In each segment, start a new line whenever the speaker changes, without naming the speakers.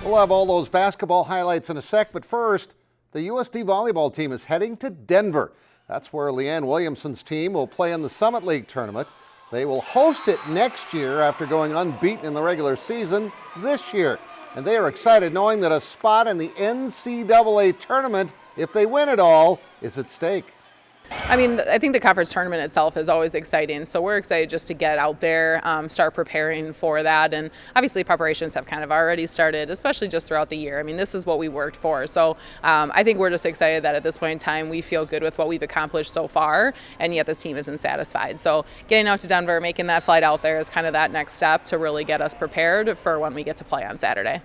We'll have all those basketball highlights in a sec, but first, the USD Volleyball team is heading to Denver. That's where Leanne Williamson's team will play in the Summit League tournament. They will host it next year after going unbeaten in the regular season this year. And they are excited knowing that a spot in the NCAA tournament, if they win it all, is at stake.
I mean, I think the conference tournament itself is always exciting, so we're excited just to get out there, start preparing for that, and obviously preparations have kind of already started, especially just throughout the year. I mean, this is what we worked for, so I think we're just excited that at this point in time we feel good with what we've accomplished so far, and yet this team isn't satisfied. So getting out to Denver, making that flight out there is kind of that next step to really get us prepared for when we get to play on Saturday.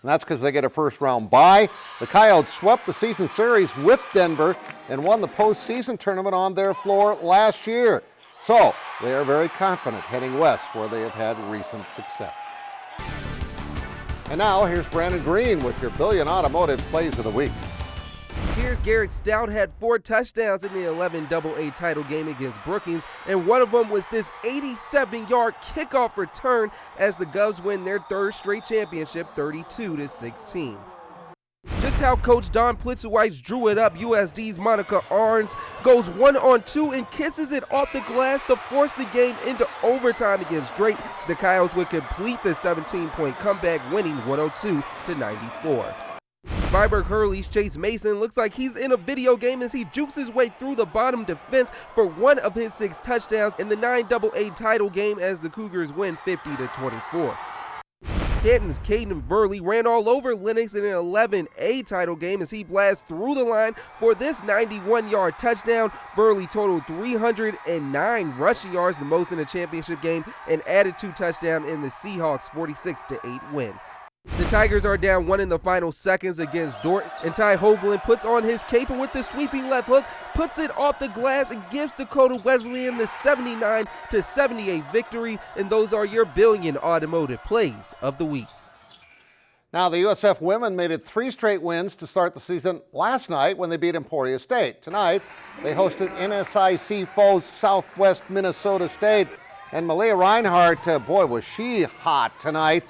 And that's because they get a first-round bye. The Coyotes swept the season series with Denver and won the postseason tournament on their floor last year. So they are very confident heading west, where they have had recent success. And now here's Brandon Green with your Billion Automotive Plays of the Week.
Here's Garrett Stout had 4 touchdowns in the 11AA title game against Brookings, and one of them was this 87-yard kickoff return as the Govs win their 3rd straight championship 32-16. Just how Coach Don Plitzewicz drew it up, USD's Monica Arns goes 1-on-2 and kisses it off the glass to force the game into overtime against Drake. The Coyotes would complete the 17-point comeback, winning 102-94. Viborg Hurley's Chase Mason looks like he's in a video game as he jukes his way through the bottom defense for one of his 6 touchdowns in the 9AA title game as the Cougars win 50-24. Canton's Caden Verley ran all over Lennox in an 11A title game as he blasts through the line for this 91-yard touchdown. Verley totaled 309 rushing yards, the most in a championship game, and added 2 touchdowns in the Seahawks' 46-8 win. The Tigers are down 1 in the final seconds against Dort, and Ty Hoagland puts on his cape and with the sweeping left hook, puts it off the glass and gives Dakota Wesleyan the 79-78 victory, and those are your Billion Automotive Plays of the Week.
Now, the USF women made it 3 straight wins to start the season last night when they beat Emporia State. Tonight, they hosted NSIC foe Southwest Minnesota State, and Malia Reinhardt, boy, was she hot tonight.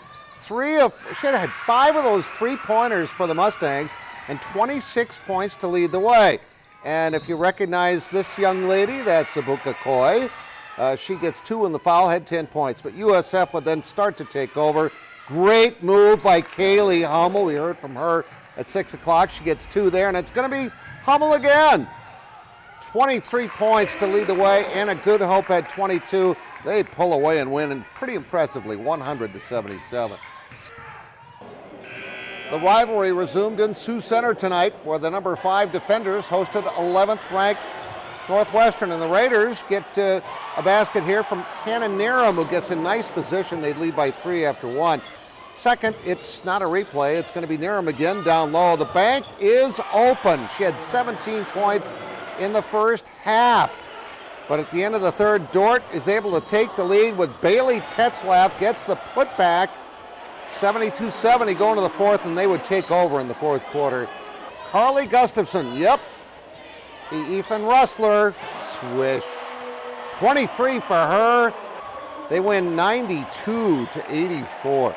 She had 5 of those 3-pointers for the Mustangs and 26 points to lead the way. And if you recognize this young lady, that's Ibuka Koi. She gets 2 in the foul, had 10 points. But USF would then start to take over. Great move by Kaylee Hummel. We heard from her at 6 o'clock. She gets 2 there, and it's going to be Hummel again. 23 points to lead the way. Anna Good Hope had 22. They pull away and win, and pretty impressively, 100-77. The rivalry resumed in Sioux Center tonight, where the number 5 defenders hosted 11th-ranked Northwestern, and the Raiders get a basket here from Hannah Niram, who gets in nice position. They lead by 3 after 1. Second, it's not a replay. It's going to be Niram again down low. The bank is open. She had 17 points in the first half. But at the end of the third, Dort is able to take the lead with Bailey Tetzlaff, gets the putback. 72-70 going to the fourth, and they would take over in the fourth quarter. Carly Gustafson, the Ethan Rustler, swish. 23 for her. They win 92-84.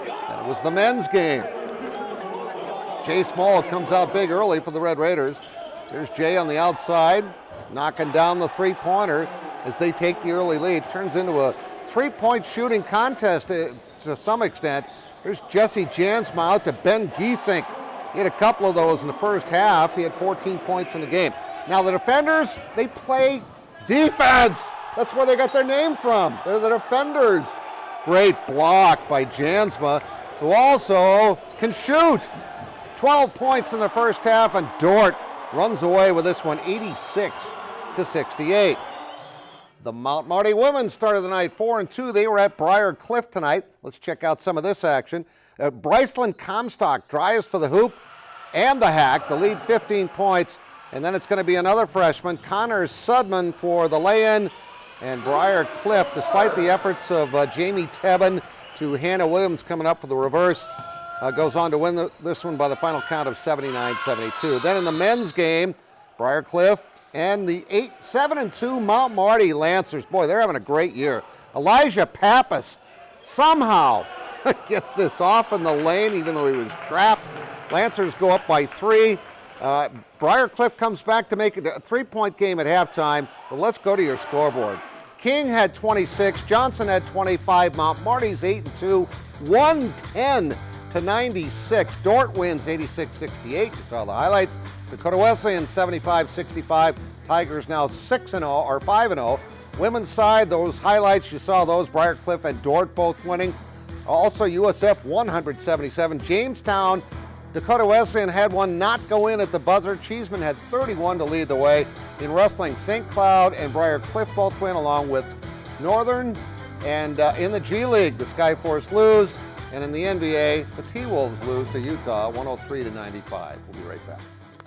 That was the men's game. Jay Small comes out big early for the Red Raiders. Here's Jay on the outside, knocking down the 3-pointer as they take the early lead. Turns into a 3-point shooting contest to some extent. Here's Jesse Jansma out to Ben Giesink. He had a couple of those in the first half. He had 14 points in the game. Now the defenders, they play defense. That's where they got their name from. They're the defenders. Great block by Jansma, who also can shoot. 12 points in the first half, and Dort runs away with this one, 86-68. The Mount Marty women started the night 4-2. They were at Briar Cliff tonight. Let's check out some of this action. Bryceland Comstock drives for the hoop and the hack. The lead 15 points. And then it's going to be another freshman, Connor Sudman, for the lay-in. And Briar Cliff, despite the efforts of Jamie Tebben to Hannah Williams coming up for the reverse, goes on to win this one by the final count of 79-72. Then in the men's game, Briar Cliff and the 7-2 Mount Marty Lancers. Boy, they're having a great year. Elijah Pappas somehow gets this off in the lane, even though he was trapped. Lancers go up by 3. Briarcliff comes back to make it a 3-point game at halftime, but let's go to your scoreboard. King had 26, Johnson had 25, Mount Marty's 8-2, 110-96. Dort wins 86-68. You saw the highlights. Dakota Wesleyan 75-65. Tigers now 6-0 or 5-0. Women's side, those highlights, you saw those. Briarcliff and Dort both winning. Also USF 177. Jamestown, Dakota Wesleyan had one not go in at the buzzer. Cheeseman had 31 to lead the way. In wrestling, St. Cloud and Briarcliff both win, along with Northern. And in the G League, the Skyforce lose. And in the NBA, the T-Wolves lose to Utah 103-95. We'll be right back.